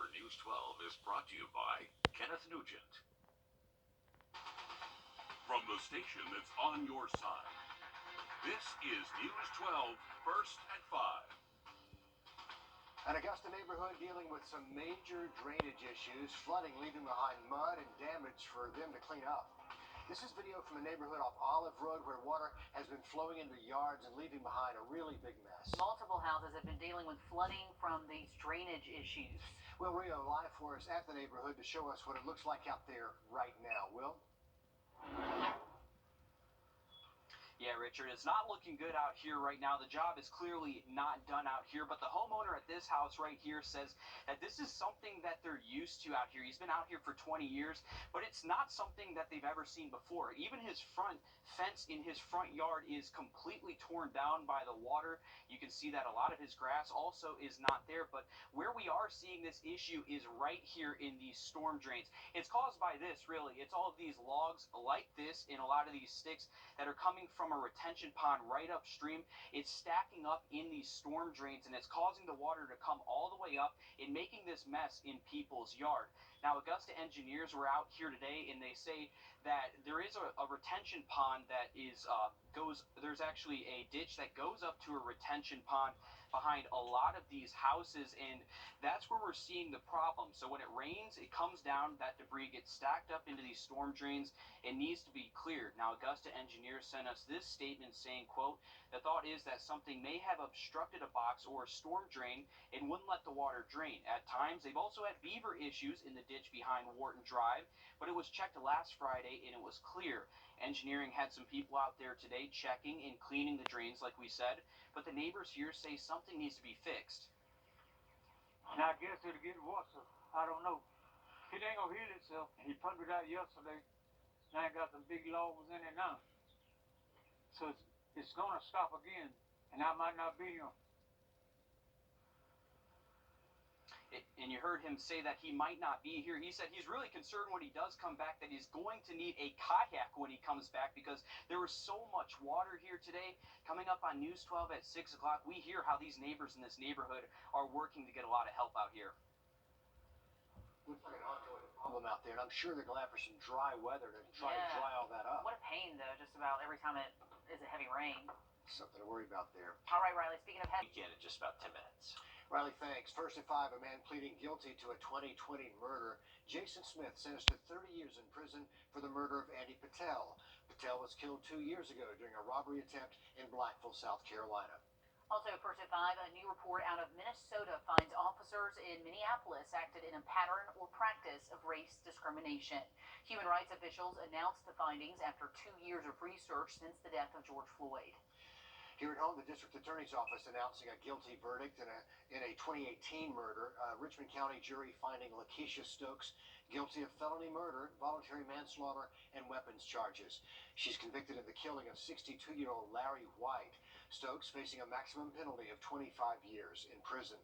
for News 12 is brought to you by Kenneth Nugent. From the station that's on your side, this is News 12 First at 5. An Augusta neighborhood dealing with some major drainage issues, flooding leaving behind mud and damage for them to clean up. This is video from a neighborhood off Olive Road where water has been flowing into yards and leaving behind a really big mess. Multiple houses have been dealing with flooding from these drainage issues. Will Rio live for us at the neighborhood to show us what it looks like out there right now. Will? Yeah, Richard, it's not looking good out here right now. The job is clearly not done out here, but the homeowner at this house right here says that this is something that they're used to out here. He's been out here for 20 years, but it's not something that they've ever seen before. Even his front fence in his front yard is completely torn down by the water. You can see that a lot of his grass also is not there, but where we are seeing this issue is right here in these storm drains. It's caused by this, really. It's all of these logs like this and a lot of these sticks that are coming from a retention pond right upstream. It's stacking up in these storm drains, and it's causing the water to come all the way up and making this mess in people's yard. Now, Augusta engineers were out here today, and they say that there is a retention pond that is there's actually a ditch that goes up to a retention pond behind a lot of these houses, and that's where we're seeing the problem. So when it rains, it comes down, that debris gets stacked up into these storm drains and needs to be cleared. Now, Augusta engineers sent us this statement saying, quote, "The thought is that something may have obstructed a box or a storm drain and wouldn't let the water drain. At times, they've also had beaver issues in the ditch behind Wharton Drive, but it was checked last Friday and it was clear." Engineering had some people out there today checking and cleaning the drains, like we said, but the neighbors here say something needs to be fixed. And I guess it'll get worse. I don't know. It ain't gonna heal itself. He pumped it out yesterday. Now I got some big logs in it now. So it's gonna stop again, and I might not be here. And you heard him say that he might not be here. He said he's really concerned when he does come back that he's going to need a kayak when he comes back because there was so much water here today. Coming up on News 12 at 6 o'clock, we hear how these neighbors in this neighborhood are working to get a lot of help out here. Looks like an ongoing problem out there, and I'm sure they're glad for some dry weather to try to dry all that up. What a pain, though, just about every time it is a heavy rain. Something to worry about there. All right, Riley, speaking of heavy... Weekend in just about 10 minutes. Riley, thanks. First at 5, a man pleading guilty to a 2020 murder. Jason Smith sentenced to 30 years in prison for the murder of Andy Patel. Patel was killed 2 years ago during a robbery attempt in Blackville, South Carolina. Also, first at 5, a new report out of Minnesota finds officers in Minneapolis acted in a pattern or practice of race discrimination. Human rights officials announced the findings after 2 years of research since the death of George Floyd. Here at home, the district attorney's office announcing a guilty verdict in a 2018 murder. Richmond County jury finding Lakeisha Stokes guilty of felony murder, voluntary manslaughter, and weapons charges. She's convicted of the killing of 62-year-old Larry White. Stokes facing a maximum penalty of 25 years in prison.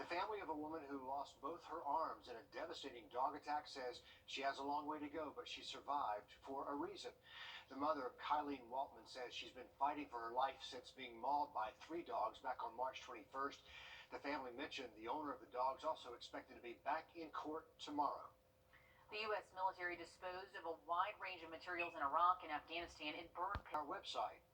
The family of a woman who lost both her arms in a devastating dog attack says she has a long way to go, but she survived for a reason. The mother, Kylene Waltman, says she's been fighting for her life since being mauled by 3 dogs back on March 21st. The family mentioned the owner of the dogs also expected to be back in court tomorrow. The U.S. military disposed of a wide range of materials in Iraq and Afghanistan and burned our website.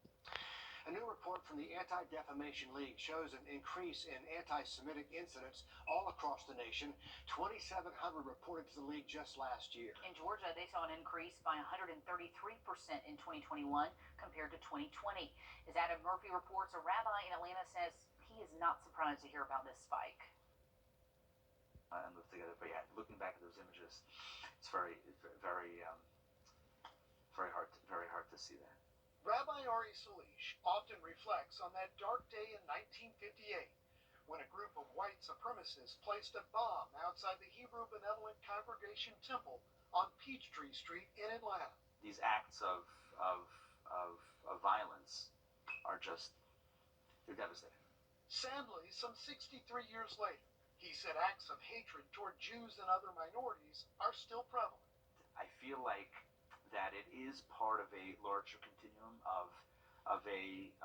A new report from the Anti-Defamation League shows an increase in anti-Semitic incidents all across the nation. 2,700 reported to the league just last year. In Georgia, they saw an increase by 133% in 2021 compared to 2020. As Adam Murphy reports, a rabbi in Atlanta says he is not surprised to hear about this spike. And look together, but yeah, looking back at those images, it's very hard to see that. Rabbi Ari Salish often reflects on that dark day in 1958 when a group of white supremacists placed a bomb outside the Hebrew Benevolent Congregation Temple on Peachtree Street in Atlanta. These acts of violence are they're devastating. Sadly, some 63 years later, he said acts of hatred toward Jews and other minorities are still prevalent. I feel like that it is part of a larger continuum of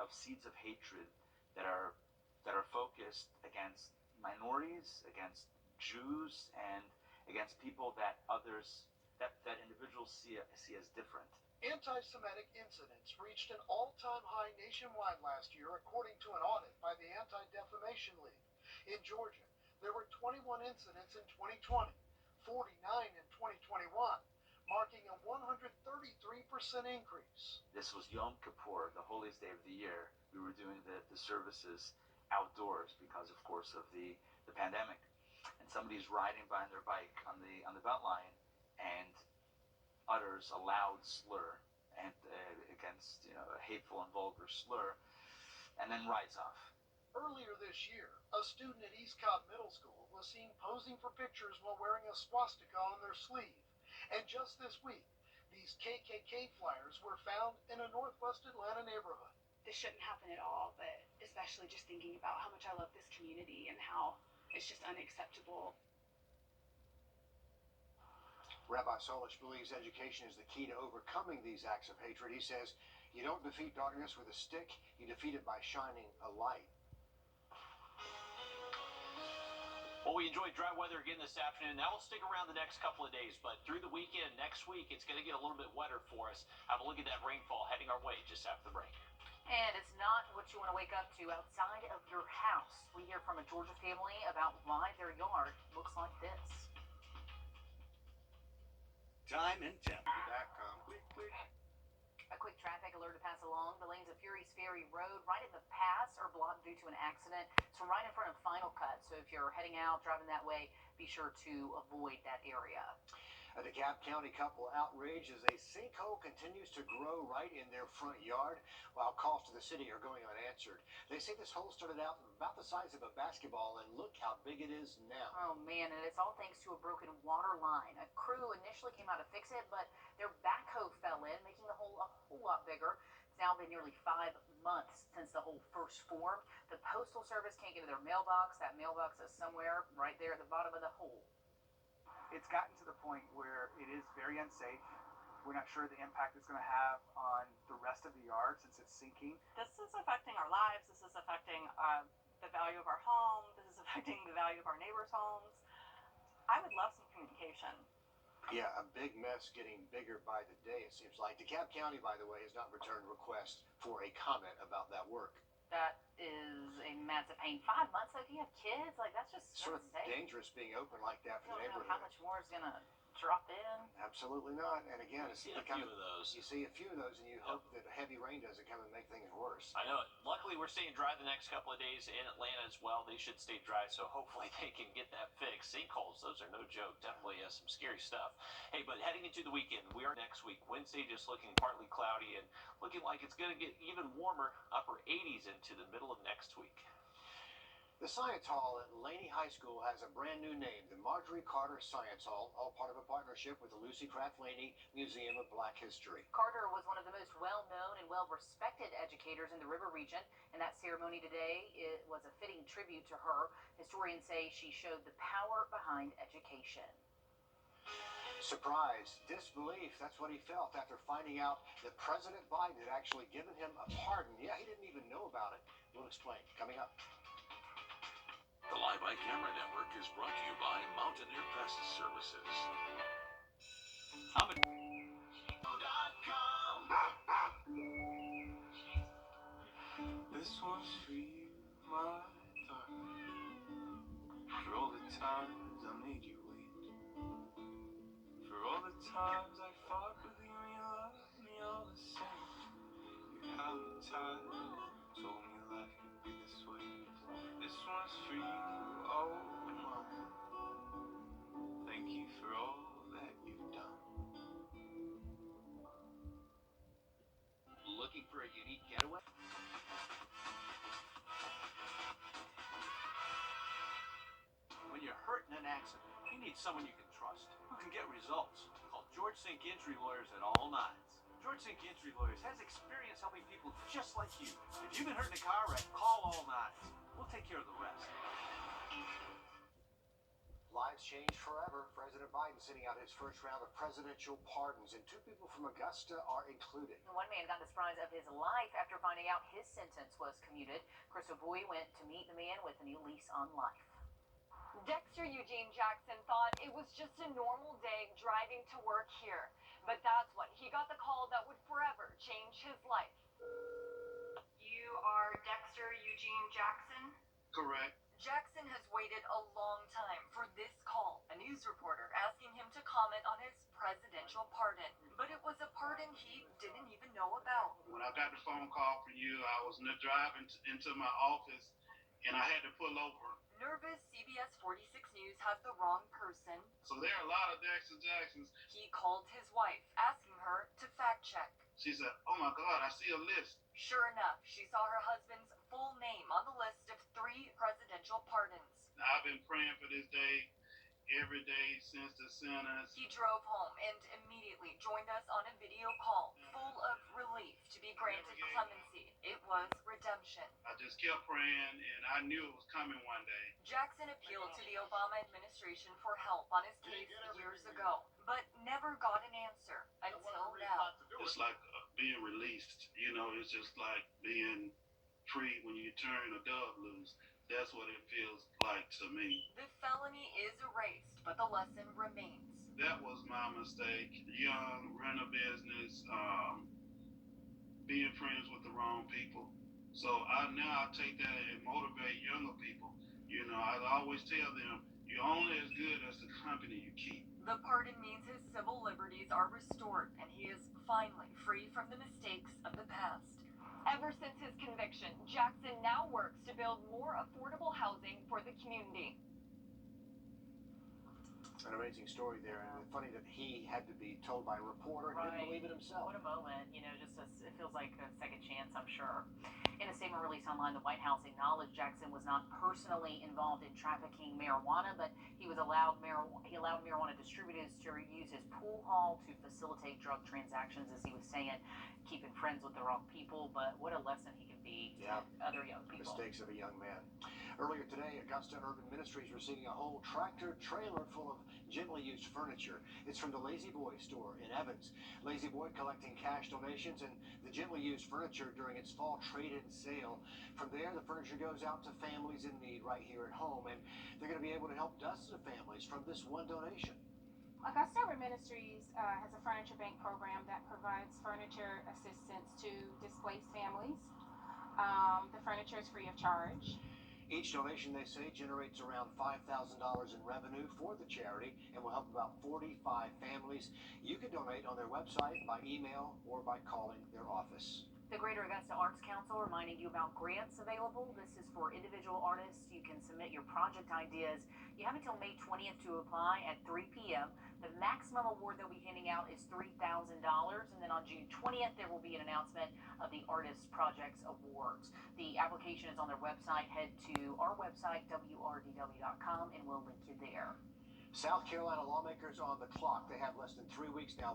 seeds of hatred that are focused against minorities, against Jews and against people that individuals see as different. Anti-Semitic incidents reached an all-time high nationwide last year, according to an audit by the Anti-Defamation League. In Georgia, there were 21 incidents in 2020, 49 in 2021, marking a 133% increase. This was Yom Kippur, the holiest day of the year. We were doing the services outdoors because, of course, of the pandemic. And somebody's riding by on their bike on the Beltline and utters a loud slur and against a hateful and vulgar slur, and then rides off. Earlier this year, a student at East Cobb Middle School was seen posing for pictures while wearing a swastika on their sleeve. And just this week, these KKK flyers were found in a Northwest Atlanta neighborhood. This shouldn't happen at all, but especially just thinking about how much I love this community and how it's just unacceptable. Rabbi Solich believes education is the key to overcoming these acts of hatred. He says, you don't defeat darkness with a stick, you defeat it by shining a light. Well, we enjoyed dry weather again this afternoon. That will stick around the next couple of days, but through the weekend, next week, it's going to get a little bit wetter for us. Have a look at that rainfall heading our way just after the break. And it's not what you want to wake up to outside of your house. We hear from a Georgia family about why their yard looks like this. Time and temperature. A quick traffic alert to pass along. The lanes of Fury's Ferry Road right at the pass are blocked due to an accident. It's right in front of Final Cut. So if you're heading out, driving that way, be sure to avoid that area. A DeKalb County couple outraged as a sinkhole continues to grow right in their front yard while calls to the city are going unanswered. They say this hole started out about the size of a basketball, and look how big it is now. Oh man, and it's all thanks to a broken water line. A crew initially came out to fix it, but their backhoe fell in, making the hole a whole lot bigger. It's now been nearly 5 months since the hole first formed. The Postal Service can't get to their mailbox. That mailbox is somewhere right there at the bottom of the hole. It's gotten to the point where it is very unsafe. We're not sure the impact it's going to have on the rest of the yard since it's sinking. This is affecting our lives. This is affecting the value of our home. This is affecting the value of our neighbors' homes. I would love some communication. Yeah, a big mess getting bigger by the day, it seems like. DeKalb County, by the way, has not returned requests for a comment about that work. That is a massive pain. 5 months, though, if you have kids, like, that's just Sort of unsafe. dangerous being open like that for the You don't know neighborhood. how much more is going to drop in. Absolutely not. And again, it's See a few of those. you see a few of those, and you hope that heavy rain doesn't come and make things worse. I know it. Luckily, we're staying dry the next couple of days in Atlanta as well. They should stay dry, so hopefully they can get that fixed. Sinkholes, those are no joke. Definitely some scary stuff. Hey, but heading into the weekend, we are next week. Wednesday just looking partly cloudy and looking like it's going to get even warmer, upper 80s into the middle of next week. The Science Hall at Laney High School has a brand new name, the Marjorie Carter Science Hall, all part of a partnership with the Lucy Craft Laney Museum of Black History. Carter was one of the most well-known and well-respected educators in the River region, and that ceremony today was a fitting tribute to her. Historians say she showed the power behind education. Surprise, disbelief, that's what he felt after finding out that President Biden had actually given him a pardon. Yeah, he didn't even know about it. We'll explain. Coming up. The Live by Camera Network is brought to you by Mountaineer Pest Services. This one's for you, my darling. For all the times I made you wait. For all the times I fought with you and you loved me all the same. You held me tight, told me life could be this way. This one's for you, oh my. Thank you for all that you've done. Looking for a unique getaway? When you're hurt in an accident, you need someone you can trust, who can get results. Call George Sink Injury Lawyers at all nines. George Sink Injury Lawyers has experience helping people just like you. If you've been hurt in a car wreck, call all nines. We'll take care of the rest. Lives changed forever. President Biden sending out his first round of presidential pardons, and 2 people from Augusta are included. One man got the surprise of his life after finding out his sentence was commuted. Chris O'Boy went to meet the man with a new lease on life. Dexter Eugene Jackson thought it was just a normal day driving to work here. But that's when he got the call that would forever change his life. You are Dexter Eugene Jackson? Correct. Jackson has waited a long time for this call. A news reporter asking him to comment on his presidential pardon. But it was a pardon he didn't even know about. When I got the phone call from you, I was driving into my office, and I had to pull over. Nervous, CBS 46 News has the wrong person. So there are a lot of Dexter Jacksons. He called his wife, asking her to fact check. She said, "Oh my God, I see a list." Sure enough, she saw her husband's full name on the list of 3 presidential pardons. I've been praying for this day every day since the sentence. He drove home and immediately joined us on a video call, full of relief to be granted clemency. It was redemption. I just kept praying, and I knew it was coming one day. Jackson appealed to the Obama administration for help on his case years ago, but never got an answer until now. It's like being released. You know, it's just like being free when you turn a dove loose. That's what it feels like to me. The felony is erased, but the lesson remains. That was my mistake. Young, run a business, being friends with the wrong people. So now I take that and motivate younger people. You know, I always tell them, you're only as good as the company you keep. The pardon means his civil liberties are restored, and he is finally free from the mistakes of the past. Ever since his conviction, Jackson now works to build more affordable housing for the community. An amazing story there, and funny that he had to be told by a reporter and didn't believe it himself. What a moment, it feels like a second chance, I'm sure. In a statement released online, the White House acknowledged Jackson was not personally involved in trafficking marijuana, but he allowed marijuana distributors to use his pool hall to facilitate drug transactions, as he was saying, keeping friends with the wrong people. But what a lesson he can be to other young people. Mistakes of a young man. Earlier today, Augusta Urban Ministries receiving a whole tractor trailer full of gently used furniture. It's from the Lazy Boy store in Evans. Lazy Boy collecting cash donations and the gently used furniture during its fall trade-in sale. From there, the furniture goes out to families in need right here at home, and they're going to be able to help dozens of families from this one donation. Augusta Urban Ministries has a furniture bank program that provides furniture assistance to displaced families. The furniture is free of charge. Each donation, they say, generates around $5,000 in revenue for the charity and will help about 45 families. You can donate on their website, by email, or by calling their office. The Greater Augusta Arts Council reminding you about grants available. This is for individual artists. You can submit your project ideas. You have until May 20th to apply at 3 p.m. The maximum award they'll be handing out is $3,000. And then on June 20th, there will be an announcement of the Artist Projects Awards. The application is on their website. Head to our website, Wrdw.com, and we'll link you there. South Carolina lawmakers on the clock. They have less than 3 weeks now.